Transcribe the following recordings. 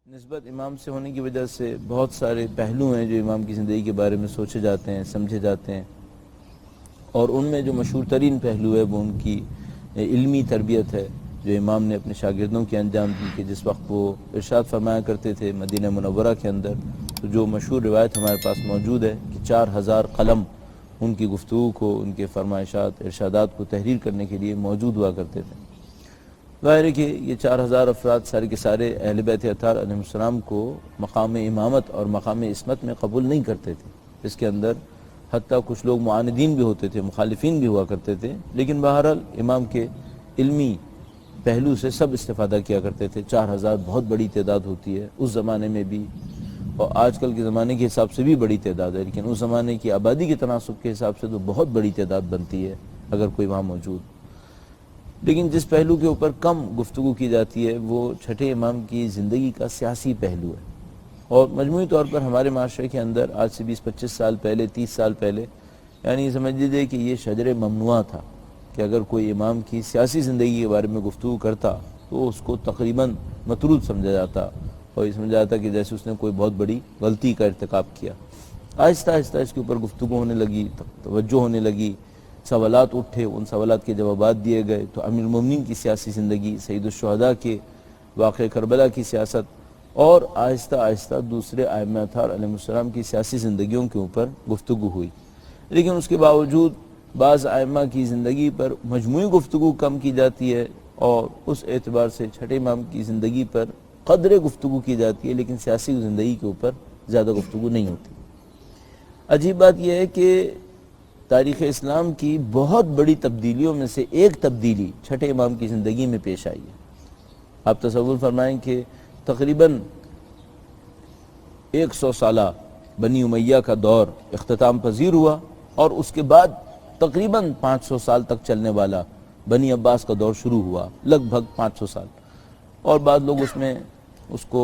نسبت امام سے ہونے کی وجہ سے بہت سارے پہلو ہیں جو امام کی زندگی کے بارے میں سوچے جاتے ہیں، سمجھے جاتے ہیں، اور ان میں جو مشہور ترین پہلو ہے وہ ان کی علمی تربیت ہے جو امام نے اپنے شاگردوں کی انجام دی کہ جس وقت وہ ارشاد فرمایا کرتے تھے مدینہ منورہ کے اندر، تو جو مشہور روایت ہمارے پاس موجود ہے کہ 4000 قلم ان کی گفتگو کو، ان کے فرمائشات ارشادات کو تحریر کرنے کے لیے موجود ہوا کرتے تھے۔ ظاہر ہے کہ یہ 4000 افراد سارے کے سارے اہل بیت اطہار علیہ السلام کو مقام امامت اور مقام عصمت میں قبول نہیں کرتے تھے۔ اس کے اندر حتیٰ کچھ لوگ معاندین بھی ہوتے تھے، مخالفین بھی ہوا کرتے تھے، لیکن بہرحال امام کے علمی پہلو سے سب استفادہ کیا کرتے تھے۔ 4000 بہت بڑی تعداد ہوتی ہے اس زمانے میں بھی، اور آج کل کے زمانے کے حساب سے بھی بڑی تعداد ہے، لیکن اس زمانے کی آبادی کے تناسب کے حساب سے تو بہت بڑی تعداد بنتی ہے اگر کوئی وہاں موجود۔ لیکن جس پہلو کے اوپر کم گفتگو کی جاتی ہے وہ چھٹے امام کی زندگی کا سیاسی پہلو ہے، اور مجموعی طور پر ہمارے معاشرے کے اندر آج سے 20-25 سال پہلے، 30 سال پہلے، یعنی سمجھ لیجیے کہ یہ شجر ممنوع تھا کہ اگر کوئی امام کی سیاسی زندگی کے بارے میں گفتگو کرتا تو اس کو تقریباً مطرود سمجھا جاتا، اور یہ سمجھا جاتا کہ جیسے اس نے کوئی بہت بڑی غلطی کا ارتکاب کیا۔ آہستہ آہستہ اس کے اوپر گفتگو ہونے لگی، توجہ ہونے لگی، سوالات اٹھے، ان سوالات کے جوابات دیے گئے، تو امیر المومنین کی سیاسی زندگی، سید الشہداء کے واقع کربلا کی سیاست، اور آہستہ آہستہ دوسرے ائمہ اطہار علیہ السلام کی سیاسی زندگیوں کے اوپر گفتگو ہوئی۔ لیکن اس کے باوجود بعض ائمہ کی زندگی پر مجموعی گفتگو کم کی جاتی ہے، اور اس اعتبار سے چھٹے امام کی زندگی پر قدر گفتگو کی جاتی ہے، لیکن سیاسی زندگی کے اوپر زیادہ گفتگو نہیں ہوتی۔ عجیب بات یہ ہے کہ تاریخ اسلام کی بہت بڑی تبدیلیوں میں سے ایک تبدیلی چھٹے امام کی زندگی میں پیش آئی ہے۔ آپ تصور فرمائیں کہ تقریباً 100 سالہ بنی امیہ کا دور اختتام پذیر ہوا، اور اس کے بعد تقریباً 500 سال تک چلنے والا بنی عباس کا دور شروع ہوا، لگ بھگ 500 سال، اور بعض لوگ اس کو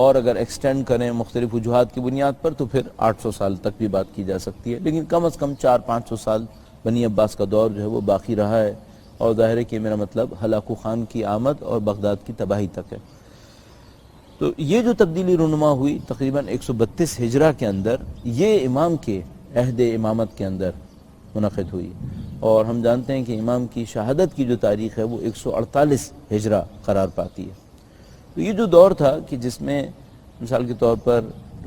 اور اگر ایکسٹینڈ کریں مختلف وجوہات کی بنیاد پر تو پھر 800 سال تک بھی بات کی جا سکتی ہے، لیکن کم از کم 400-500 سال بنی عباس کا دور جو ہے وہ باقی رہا ہے، اور ظاہر ہے کہ میرا مطلب ہلاکو خان کی آمد اور بغداد کی تباہی تک ہے۔ تو یہ جو تبدیلی رونما ہوئی تقریباً 132 ہجرہ کے اندر، یہ امام کے عہد امامت کے اندر منعقد ہوئی، اور ہم جانتے ہیں کہ امام کی شہادت کی جو تاریخ ہے وہ 148 ہجرہ قرار پاتی ہے۔ تو یہ جو دور تھا کہ جس میں مثال کے طور پر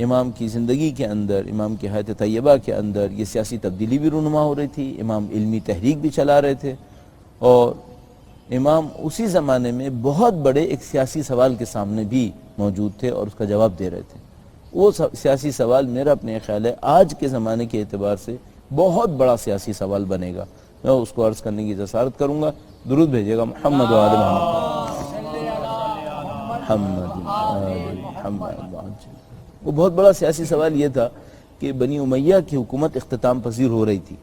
امام کی زندگی کے اندر، امام کی حیات طیبہ کے اندر یہ سیاسی تبدیلی بھی رونما ہو رہی تھی، امام علمی تحریک بھی چلا رہے تھے، اور امام اسی زمانے میں بہت بڑے ایک سیاسی سوال کے سامنے بھی موجود تھے اور اس کا جواب دے رہے تھے۔ وہ سیاسی سوال میرا اپنے خیال ہے آج کے زمانے کے اعتبار سے بہت بڑا سیاسی سوال بنے گا، میں اس کو عرض کرنے کی جسارت کروں گا۔ درود بھیجے گا محمد و آل محمد۔ وہ بہت بڑا سیاسی سوال یہ تھا کہ بنی امیہ کی حکومت اختتام پذیر ہو رہی تھی،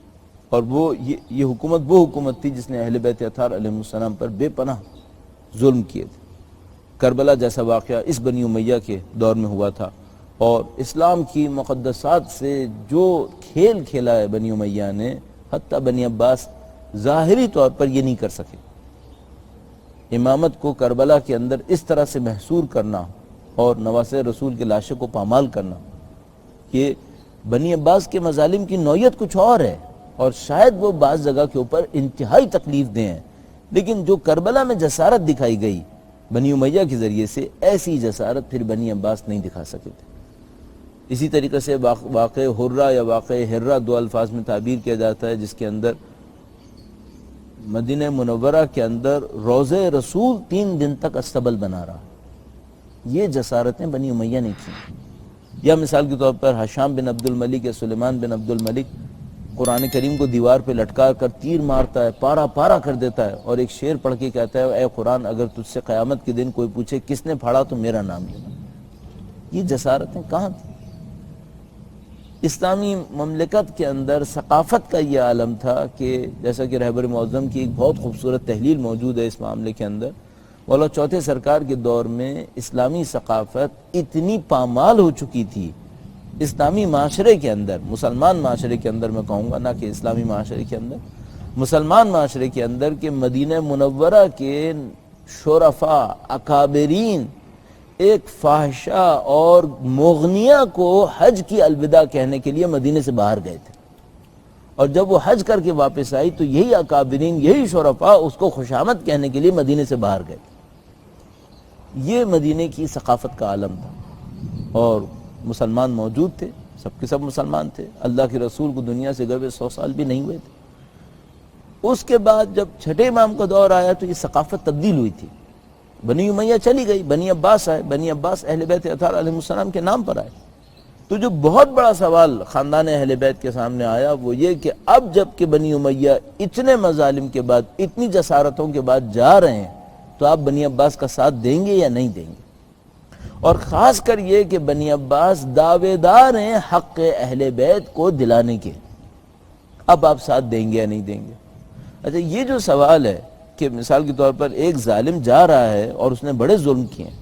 اور یہ حکومت وہ حکومت تھی جس نے اہل بیت اطہار علیہ السلام پر بے پناہ ظلم کیے تھے۔ کربلا جیسا واقعہ اس بنی امیہ کے دور میں ہوا تھا، اور اسلام کی مقدسات سے جو کھیل کھیلا ہے بنی امیہ نے، حتیٰ بنی عباس ظاہری طور پر یہ نہیں کر سکے۔ امامت کو کربلا کے اندر اس طرح سے محصور کرنا اور نواسہ رسول کے لاشوں کو پامال کرنا، یہ بنی عباس کے مظالم کی نوعیت کچھ اور ہے، اور شاید وہ بعض جگہ کے اوپر انتہائی تکلیف دہ ہیں، لیکن جو کربلا میں جسارت دکھائی گئی بنی امیہ کے ذریعے سے، ایسی جسارت پھر بنی عباس نہیں دکھا سکے تھے۔ اسی طریقے سے واقع حرہ یا واقع ہرہ دو الفاظ میں تعبیر کیا جاتا ہے، جس کے اندر مدینہ منورہ کے اندر روضہ رسول 3 دن تک استبل بنا رہا۔ یہ جسارتیں بنی امیہ نے کی۔ یا مثال کے طور پر ہشام بن عبد الملک یا سلیمان بن عبد الملک قرآن کریم کو دیوار پہ لٹکا کر تیر مارتا ہے، پارا پارا کر دیتا ہے، اور ایک شعر پڑھ کے کہتا ہے اے قرآن اگر تجھ سے قیامت کے دن کوئی پوچھے کس نے پھاڑا تو میرا نام لینا۔ یہ جسارتیں کہاں تھیں؟ اسلامی مملکت کے اندر ثقافت کا یہ عالم تھا کہ جیسا کہ رہبر معظم کی ایک بہت خوبصورت تحلیل موجود ہے اس معاملے کے اندر، مولا چوتھے سرکار کے دور میں اسلامی ثقافت اتنی پامال ہو چکی تھی اسلامی معاشرے کے اندر، مسلمان معاشرے کے اندر میں کہوں گا، نہ کہ اسلامی معاشرے کے اندر، مسلمان معاشرے کے اندر، کہ مدینہ منورہ کے شرفاء اکابرین ایک فاحشہ اور مغنیہ کو حج کی الوداع کہنے کے لیے مدینے سے باہر گئے تھے، اور جب وہ حج کر کے واپس آئی تو یہی اکابرین، یہی شرفاء اس کو خوشامد کہنے کے لیے مدینے سے باہر گئے تھے۔ یہ مدینے کی ثقافت کا عالم تھا، اور مسلمان موجود تھے، سب کے سب مسلمان تھے، اللہ کے رسول کو دنیا سے گئے 100 سال بھی نہیں ہوئے تھے۔ اس کے بعد جب چھٹے امام کا دور آیا تو یہ ثقافت تبدیل ہوئی تھی، بنی امیہ چلی گئی، بنی عباس آئے، بنی عباس اہل بیت اطہار علیہ السلام کے نام پر آئے۔ تو جو بہت بڑا سوال خاندان اہل بیت کے سامنے آیا وہ یہ کہ اب جب کہ بنی امیہ اتنے مظالم کے بعد، اتنی جسارتوں کے بعد جا رہے ہیں، تو آپ بنی عباس کا ساتھ دیں گے یا نہیں دیں گے؟ اور خاص کر یہ کہ بنی عباس دعوے دار ہیں حق اہل بیت کو دلانے کے، اب آپ ساتھ دیں گے یا نہیں دیں گے؟ اچھا، یہ جو سوال ہے کہ مثال کے طور پر ایک ظالم جا رہا ہے اور اس نے بڑے ظلم کیے ہیں،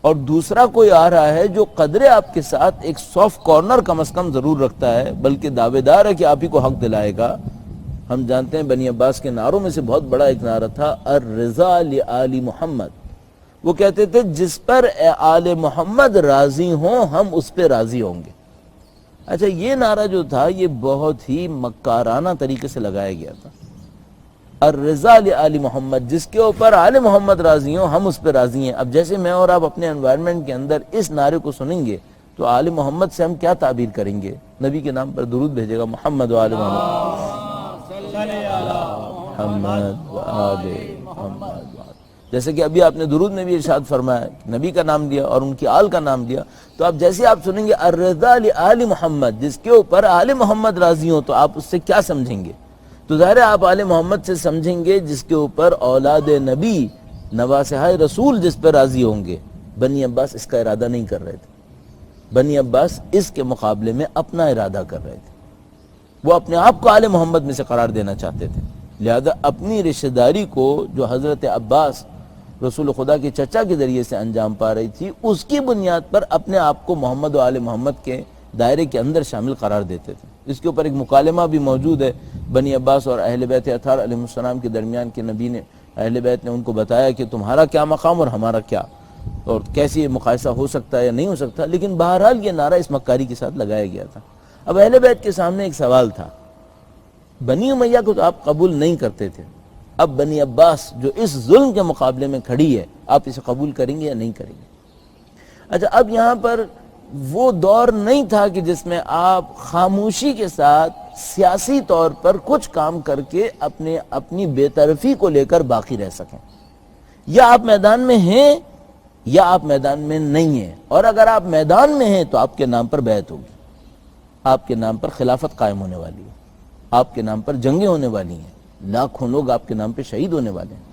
اور دوسرا کوئی آ رہا ہے جو قدرے آپ کے ساتھ ایک سافٹ کارنر کم از کم ضرور رکھتا ہے، بلکہ دعوے دار ہے کہ آپ ہی کو حق دلائے گا۔ ہم جانتے ہیں بنی عباس کے نعروں میں سے بہت بڑا ایک نعرہ تھا، الرضا لآل محمد۔ وہ کہتے تھے جس پر آل محمد راضی ہوں ہم اس پہ راضی ہوں گے۔ اچھا، یہ نعرہ جو تھا یہ بہت ہی مکارانہ طریقے سے لگایا گیا تھا، الرضا لآل محمد، جس کے اوپر آل محمد راضی ہوں ہم اس پہ راضی ہیں۔ اب جیسے میں اور آپ اپنے انوائرمنٹ کے اندر اس نعرے کو سنیں گے تو آل محمد سے ہم کیا تعبیر کریں گے؟ نبی کے نام پر درود بھیجے گا، محمد و آل محمد و آل محمد۔ جیسے کہ ابھی آپ نے درود میں بھی ارشاد فرمایا، نبی کا نام لیا اور ان کی آل کا نام لیا، تو آپ جیسے آپ سنیں گے الرضا لآل محمد، جس کے اوپر آل محمد راضی ہوں، تو آپ اس سے کیا سمجھیں گے؟ تو ظاہر ہے آپ آل محمد سے سمجھیں گے جس کے اوپر اولاد نبی نواسہ رسول جس پر راضی ہوں گے۔ بنی عباس اس کا ارادہ نہیں کر رہے تھے، بنی عباس اس کے مقابلے میں اپنا ارادہ کر رہے تھے، وہ اپنے آپ کو آل محمد میں سے قرار دینا چاہتے تھے، لہذا اپنی رشتہ داری کو جو حضرت عباس رسول خدا کے چچا کے ذریعے سے انجام پا رہی تھی، اس کی بنیاد پر اپنے آپ کو محمد و آل محمد کے دائرے کے اندر شامل قرار دیتے تھے۔ اس کے اوپر ایک مکالمہ بھی موجود ہے بنی عباس اور اہل بیت اطہار علیہ السلام کے درمیان، کہ نبی نے، اہل بیت نے ان کو بتایا کہ تمہارا کیا مقام اور ہمارا کیا، اور کیسے یہ مقایسہ ہو سکتا ہے یا نہیں ہو سکتا، لیکن بہرحال یہ نعرہ اس مکاری کے ساتھ لگایا گیا تھا۔ اب اہل بیت کے سامنے ایک سوال تھا، بنی امیہ کو تو آپ قبول نہیں کرتے تھے، اب بنی عباس جو اس ظلم کے مقابلے میں کھڑی ہے، آپ اسے قبول کریں گے یا نہیں کریں گے؟ اچھا، اب یہاں پر وہ دور نہیں تھا کہ جس میں آپ خاموشی کے ساتھ سیاسی طور پر کچھ کام کر کے اپنی بے طرفی کو لے کر باقی رہ سکیں۔ یا آپ میدان میں ہیں یا آپ میدان میں نہیں ہیں، اور اگر آپ میدان میں ہیں تو آپ کے نام پر بیعت ہوگی، آپ کے نام پر خلافت قائم ہونے والی ہے، آپ کے نام پر جنگیں ہونے والی ہیں، لاکھوں لوگ آپ کے نام پہ شہید ہونے والے ہیں۔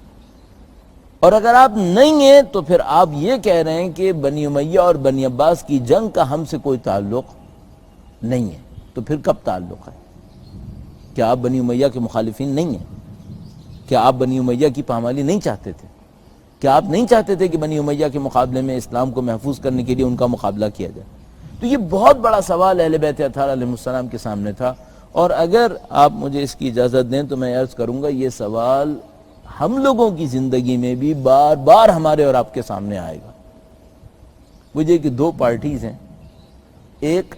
اور اگر آپ نہیں ہیں تو پھر آپ یہ کہہ رہے ہیں کہ بنی امیہ اور بنی عباس کی جنگ کا ہم سے کوئی تعلق نہیں ہے، تو پھر کب تعلق ہے؟ کیا آپ بنی امیہ کے مخالفین نہیں ہیں؟ کیا آپ بنی امیہ کی پامالی نہیں چاہتے تھے؟ کیا آپ نہیں چاہتے تھے کہ بنی امیہ کے مقابلے میں اسلام کو محفوظ کرنے کے لیے ان کا مقابلہ کیا جائے؟ تو یہ بہت بڑا سوال اہل بیت اطہار علیہ السلام کے سامنے تھا، اور اگر آپ مجھے اس کی اجازت دیں تو میں عرض کروں گا یہ سوال ہم لوگوں کی زندگی میں بھی بار بار ہمارے اور آپ کے سامنے آئے گا۔ مجھے کہ دو پارٹیز ہیں، ایک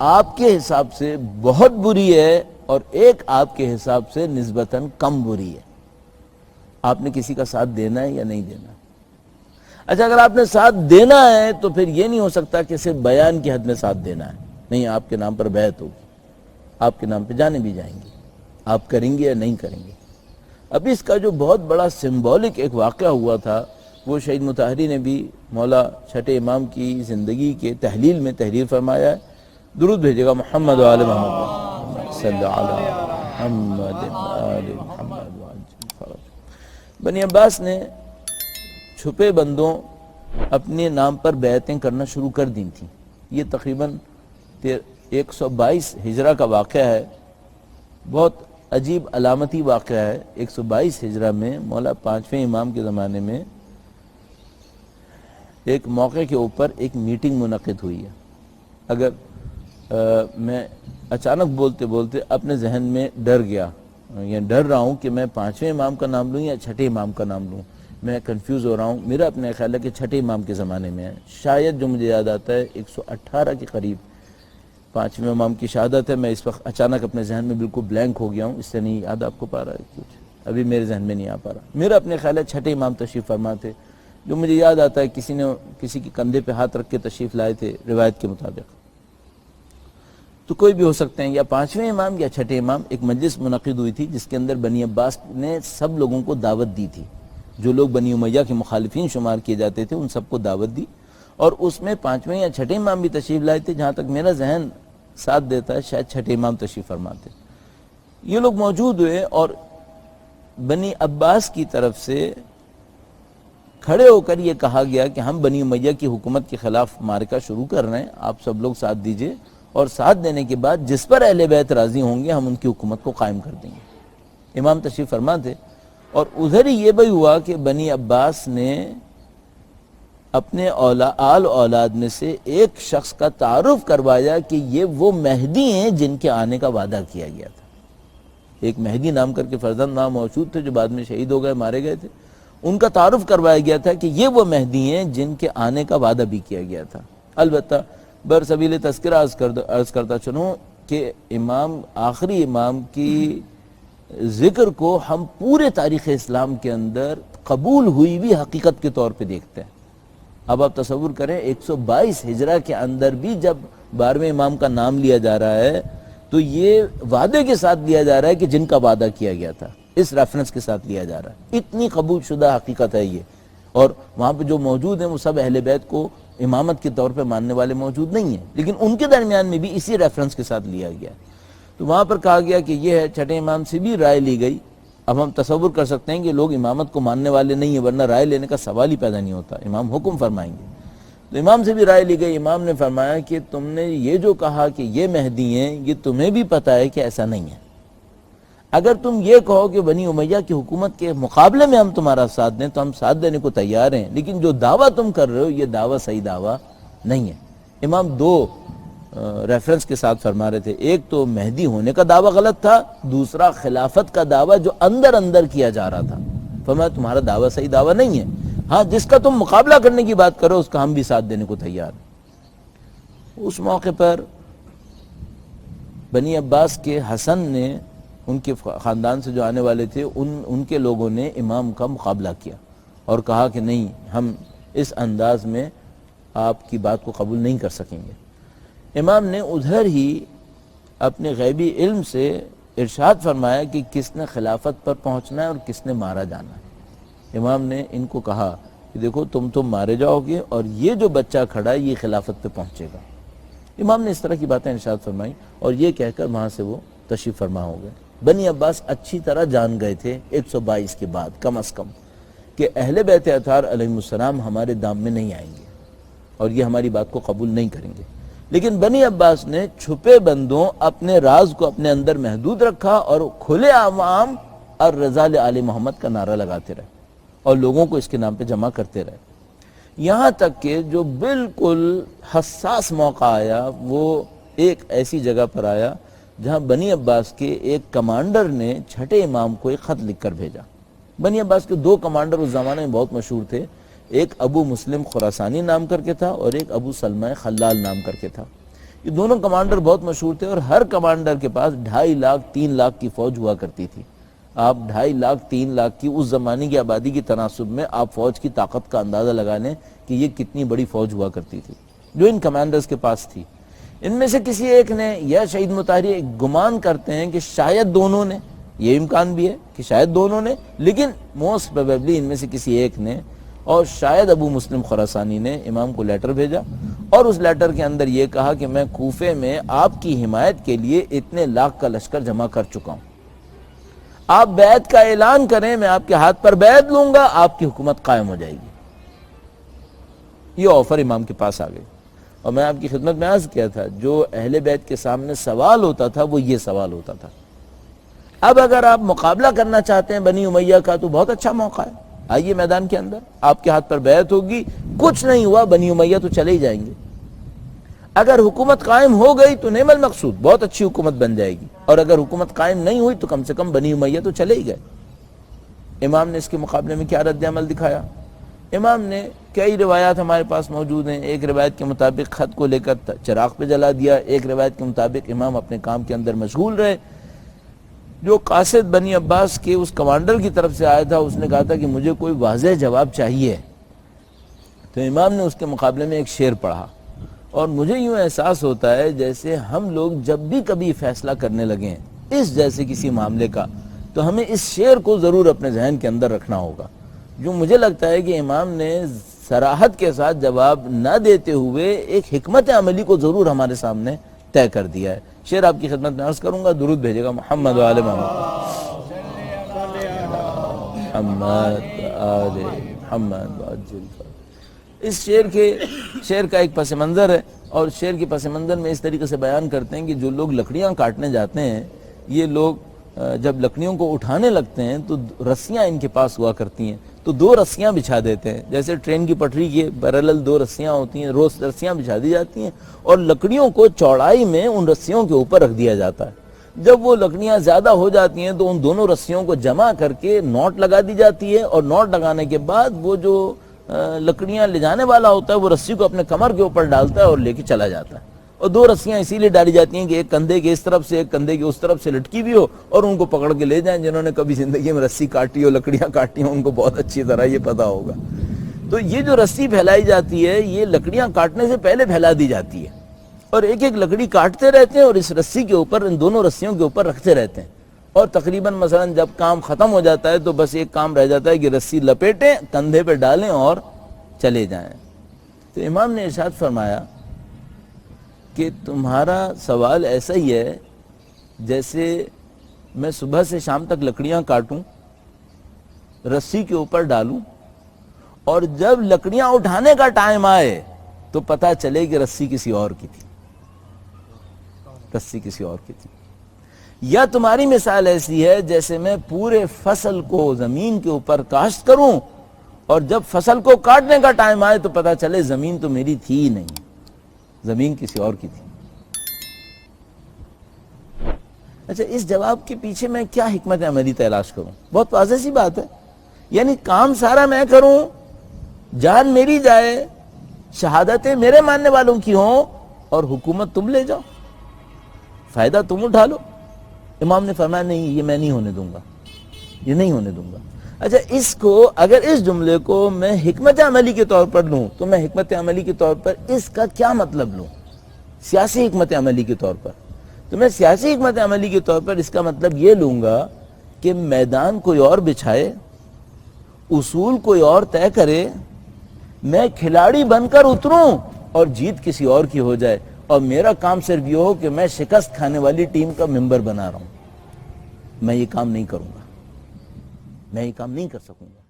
آپ کے حساب سے بہت بری ہے اور ایک آپ کے حساب سے نسبتاً کم بری ہے۔ آپ نے کسی کا ساتھ دینا ہے یا نہیں دینا؟ اچھا، اگر آپ نے ساتھ دینا ہے تو پھر یہ نہیں ہو سکتا کہ صرف بیان کی حد میں ساتھ دینا ہے، نہیں، آپ کے نام پر بیعت ہوگی، آپ کے نام پہ جانے بھی جائیں گی، آپ کریں گے یا نہیں کریں گے؟ اب اس کا جو بہت بڑا سمبولک ایک واقعہ ہوا تھا وہ شہید مطہری نے بھی مولا چھٹے امام کی زندگی کے تحلیل میں تحریر فرمایا ہے۔ درود بھیجے گا، محمد و آل محمد صلی علی محمد آل محمد۔ بنی عباس نے چھپے بندوں اپنے نام پر بیعتیں کرنا شروع کر دی تھیں۔ یہ تقریباً 122 ہجرہ کا واقعہ ہے، بہت عجیب علامتی واقعہ ہے۔ 122 ہجرہ میں مولا پانچویں امام کے زمانے میں ایک موقع کے اوپر ایک میٹنگ منعقد ہوئی ہے۔ اگر میں اچانک بولتے بولتے اپنے ذہن میں ڈر گیا یا ڈر رہا ہوں کہ میں پانچویں امام کا نام لوں یا چھٹے امام کا نام لوں، میں کنفیوز ہو رہا ہوں. میرا اپنا خیال ہے کہ چھٹے امام کے زمانے میں ہے. شاید جو مجھے یاد آتا ہے 118 کے قریب پانچویں امام کی شہادت ہے. میں اس وقت اچانک اپنے ذہن میں بالکل بلینک ہو گیا ہوں, اس سے نہیں یاد آپ کو پا رہا ہے کچھ, ابھی میرے ذہن میں نہیں آ پا رہا. میرا اپنے خیال ہے چھٹے امام تشریف فرما تھے. جو مجھے یاد آتا ہے کسی نے کسی کے کندھے پہ ہاتھ رکھ کے تشریف لائے تھے روایت کے مطابق. تو کوئی بھی ہو سکتے ہیں, یا پانچویں امام یا چھٹے امام. ایک مجلس منعقد ہوئی تھی جس کے اندر بنی عباس نے سب لوگوں کو دعوت دی تھی. جو لوگ بنی امیہ کے مخالفین شمار کیے جاتے تھے ان سب کو دعوت دی, اور اس میں پانچویں یا چھٹے امام بھی تشریف لائے تھے. جہاں تک میرا ذہن ساتھ دیتا ہے شاید چھٹے امام تشریف فرماتے. یہ لوگ موجود ہوئے اور بنی عباس کی طرف سے کھڑے ہو کر یہ کہا گیا کہ ہم بنی امیہ کی حکومت کے خلاف معرکہ شروع کر رہے ہیں, آپ سب لوگ ساتھ دیجئے, اور ساتھ دینے کے بعد جس پر اہل بیت راضی ہوں گے ہم ان کی حکومت کو قائم کر دیں گے. امام تشریف فرما تھے, اور ادھر ہی یہ بھی ہوا کہ بنی عباس نے اپنے آل اولاد میں سے ایک شخص کا تعارف کروایا کہ یہ وہ مہدی ہیں جن کے آنے کا وعدہ کیا گیا تھا. ایک مہدی نام کر کے فرزند وہاں موجود تھے جو بعد میں شہید ہو گئے, مارے گئے تھے. ان کا تعارف کروایا گیا تھا کہ یہ وہ مہدی ہیں جن کے آنے کا وعدہ بھی کیا گیا تھا. البتہ برسبیل تذکرہ عرض کرتا چلوں کہ امام آخری امام کی ذکر کو ہم پورے تاریخ اسلام کے اندر قبول ہوئی بھی حقیقت کے طور پہ دیکھتے ہیں. اب آپ تصور کریں 122 ہجرہ کے اندر بھی جب 12ویں امام کا نام لیا جا رہا ہے تو یہ وعدے کے ساتھ لیا جا رہا ہے کہ جن کا وعدہ کیا گیا تھا, اس ریفرنس کے ساتھ لیا جا رہا ہے. اتنی قبول شدہ حقیقت ہے یہ. اور وہاں پہ جو موجود ہیں وہ سب اہل بیت کو امامت کے طور پہ ماننے والے موجود نہیں ہیں, لیکن ان کے درمیان میں بھی اسی ریفرنس کے ساتھ لیا گیا. تو وہاں پر کہا گیا کہ یہ ہے, چھٹے امام سے بھی رائے لی گئی. اب ہم تصور کر سکتے ہیں کہ لوگ امامت کو ماننے والے نہیں ہیں, ورنہ رائے لینے کا سوال ہی پیدا نہیں ہوتا, امام حکم فرمائیں گے. تو امام سے بھی رائے لی گئی. امام نے فرمایا کہ تم نے یہ جو کہا کہ یہ مہدی ہیں, یہ تمہیں بھی پتہ ہے کہ ایسا نہیں ہے. اگر تم یہ کہو کہ بنی امیہ کی حکومت کے مقابلے میں ہم تمہارا ساتھ دیں تو ہم ساتھ دینے کو تیار ہیں, لیکن جو دعویٰ تم کر رہے ہو یہ دعویٰ صحیح دعویٰ نہیں ہے. امام دو ریفرنس کے ساتھ فرما رہے تھے, ایک تو مہدی ہونے کا دعویٰ غلط تھا, دوسرا خلافت کا دعویٰ جو اندر اندر کیا جا رہا تھا. فرمایا تمہارا دعویٰ صحیح دعویٰ نہیں ہے, ہاں جس کا تم مقابلہ کرنے کی بات کرو اس کا ہم بھی ساتھ دینے کو تیار ہیں. اس موقع پر بنی عباس کے حسن نے, ان کے خاندان سے جو آنے والے تھے, ان کے لوگوں نے امام کا مقابلہ کیا اور کہا کہ نہیں, ہم اس انداز میں آپ کی بات کو قبول نہیں کر سکیں گے. امام نے ادھر ہی اپنے غیبی علم سے ارشاد فرمایا کہ کس نے خلافت پر پہنچنا ہے اور کس نے مارا جانا ہے. امام نے ان کو کہا کہ دیکھو تم مارے جاؤ گے اور یہ جو بچہ کھڑا ہے یہ خلافت پہ پہنچے گا. امام نے اس طرح کی باتیں ارشاد فرمائی اور یہ کہہ کر وہاں سے وہ تشریف فرما ہو گئے. بنی عباس اچھی طرح جان گئے تھے 122 کے بعد کم از کم کہ اہل بیت اطہار علیہ السلام ہمارے دام میں نہیں آئیں گے اور یہ ہماری بات کو قبول نہیں کریں گے. لیکن بنی عباس نے چھپے بندوں اپنے راز کو اپنے اندر محدود رکھا اور کھلے عام الرضا لآل محمد کا نعرہ لگاتے رہے اور لوگوں کو اس کے نام پہ جمع کرتے رہے. یہاں تک کہ جو بالکل حساس موقع آیا وہ ایک ایسی جگہ پر آیا جہاں بنی عباس کے ایک کمانڈر نے چھٹے امام کو ایک خط لکھ کر بھیجا. بنی عباس کے دو کمانڈر اس زمانے میں بہت مشہور تھے, ایک ابو مسلم خراسانی نام کر کے تھا اور ایک ابو سلمہ خلال نام کر کے تھا. یہ دونوں کمانڈر بہت مشہور تھے اور ہر کمانڈر کے پاس 2.5 لاکھ 3 لاکھ کی فوج ہوا کرتی تھی. آپ 2.5 لاکھ 3 لاکھ کی اس زمانے کی آبادی کی تناسب میں آپ فوج کی طاقت کا اندازہ لگا لیں کہ یہ کتنی بڑی فوج ہوا کرتی تھی جو ان کمانڈرز کے پاس تھی. ان میں سے کسی ایک نے یا شہید مطہری گمان کرتے ہیں کہ شاید دونوں نے, یہ امکان بھی ہے کہ شاید دونوں نے, لیکن موسٹ پروبیبلی ان میں سے کسی ایک نے اور شاید ابو مسلم خراسانی نے امام کو لیٹر بھیجا اور اس لیٹر کے اندر یہ کہا کہ میں کوفے میں آپ کی حمایت کے لیے اتنے لاکھ کا لشکر جمع کر چکا ہوں, آپ بیعت کا اعلان کریں, میں آپ کے ہاتھ پر بیعت لوں گا, آپ کی حکومت قائم ہو جائے گی. یہ آفر امام کے پاس آ گئی اور میں آپ کی خدمت میں عرض کیا تھا جو اہل بیت کے سامنے سوال ہوتا تھا وہ یہ سوال ہوتا تھا. اب اگر آپ مقابلہ کرنا چاہتے ہیں بنی امیہ کا تو بہت اچھا موقع ہے, آئیے میدان کے اندر, آپ کے ہاتھ پر بیعت ہوگی, کچھ نہیں ہوا بنی امیہ تو چلے ہی جائیں گے. اگر حکومت قائم ہو گئی تو نعم المقصود, بہت اچھی حکومت بن جائے گی, اور اگر حکومت قائم نہیں ہوئی تو کم سے کم بنی امیہ تو چلے ہی گئے. امام نے اس کے مقابلے میں کیا رد عمل دکھایا؟ امام نے کئی روایات ہمارے پاس موجود ہیں. ایک روایت کے مطابق خط کو لے کر چراغ پہ جلا دیا، ایک روایت کے مطابق امام اپنے کام کے اندر مشغول رہے. جو قاصد بنی عباس کے اس کمانڈر کی طرف سے آیا تھا، اس نے کہا تھا کہ مجھے کوئی واضح جواب چاہیے، تو امام نے اس کے مقابلے میں ایک شعر پڑھا. اور مجھے یوں احساس ہوتا ہے جیسے ہم لوگ جب بھی کبھی فیصلہ کرنے لگیں اس جیسے کسی معاملے کا، تو ہمیں اس شعر کو ضرور اپنے ذہن کے اندر رکھنا ہوگا. جو مجھے لگتا ہے کہ امام نے صراحت کے ساتھ جواب نہ دیتے ہوئے ایک حکمت عملی کو ضرور ہمارے سامنے طے کر دیا ہے. شعر آپ کی خدمت میں عرض کروں گا، درود بھیجے گا محمد و آل محمد. محمد آل محمد. اس شعر کا ایک پس منظر ہے، اور شعر کے پس منظر میں اس طریقے سے بیان کرتے ہیں کہ جو لوگ لکڑیاں کاٹنے جاتے ہیں، یہ لوگ جب لکڑیوں کو اٹھانے لگتے ہیں تو رسیاں ان کے پاس ہوا کرتی ہیں، تو 2 رسیاں بچھا دیتے ہیں. جیسے ٹرین کی پٹری کے پیرالل 2 رسیاں ہوتی ہیں، رسیاں بچھا دی جاتی ہیں، اور لکڑیوں کو چوڑائی میں ان رسیوں کے اوپر رکھ دیا جاتا ہے. جب وہ لکڑیاں زیادہ ہو جاتی ہیں تو ان دونوں رسیوں کو جمع کر کے نوٹ لگا دی جاتی ہے، اور نوٹ لگانے کے بعد وہ جو لکڑیاں لے جانے والا ہوتا ہے وہ رسی کو اپنے کمر کے اوپر ڈالتا ہے اور لے کے چلا جاتا ہے. اور 2 رسیاں اسی لیے ڈالی جاتی ہیں کہ ایک کندھے کے اس طرف سے ایک کندھے کے اس طرف سے لٹکی بھی ہو، اور ان کو پکڑ کے لے جائیں. جنہوں نے کبھی زندگی میں رسی کاٹی ہو، لکڑیاں کاٹی ہوں، ان کو بہت اچھی طرح یہ پتہ ہوگا. تو یہ جو رسی پھیلائی جاتی ہے، یہ لکڑیاں کاٹنے سے پہلے پھیلا دی جاتی ہے، اور ایک ایک لکڑی کاٹتے رہتے ہیں اور اس رسی کے اوپر، ان دونوں رسیوں کے اوپر رکھتے رہتے ہیں. اور تقریباً مثلا جب کام ختم ہو جاتا ہے تو بس ایک کام رہ جاتا ہے کہ رسی لپیٹیں، کندھے پہ ڈالیں اور چلے جائیں. تو امام نے ارشاد فرمایا کہ تمہارا سوال ایسا ہی ہے جیسے میں صبح سے شام تک لکڑیاں کاٹوں، رسی کے اوپر ڈالوں، اور جب لکڑیاں اٹھانے کا ٹائم آئے تو پتہ چلے کہ رسی کسی اور کی تھی. رسی کسی اور کی تھی. یا تمہاری مثال ایسی ہے جیسے میں پورے فصل کو زمین کے اوپر کاشت کروں، اور جب فصل کو کاٹنے کا ٹائم آئے تو پتہ چلے زمین تو میری تھی ہی نہیں، زمین کسی اور کی تھی. اچھا، اس جواب کے پیچھے میں کیا حکمت عملی تلاش کروں؟ بہت واضح سی بات ہے. یعنی کام سارا میں کروں، جان میری جائے، شہادتیں میرے ماننے والوں کی ہوں، اور حکومت تم لے جاؤ، فائدہ تم اٹھا لو. امام نے فرمایا نہیں، یہ میں نہیں ہونے دوں گا، یہ نہیں ہونے دوں گا. اچھا، اس کو اگر اس جملے کو میں حکمت عملی کے طور پر لوں تو میں حکمت عملی کے طور پر اس کا کیا مطلب لوں؟ سیاسی حکمت عملی کے طور پر. تو میں سیاسی حکمت عملی کے طور پر اس کا مطلب یہ لوں گا کہ میدان کوئی اور بچھائے، اصول کوئی اور طے کرے، میں کھلاڑی بن کر اتروں اور جیت کسی اور کی ہو جائے، اور میرا کام صرف یہ ہو کہ میں شکست کھانے والی ٹیم کا ممبر بنا رہا ہوں. میں یہ کام نہیں کروں گا، میں یہ کام نہیں کر سکوں گا.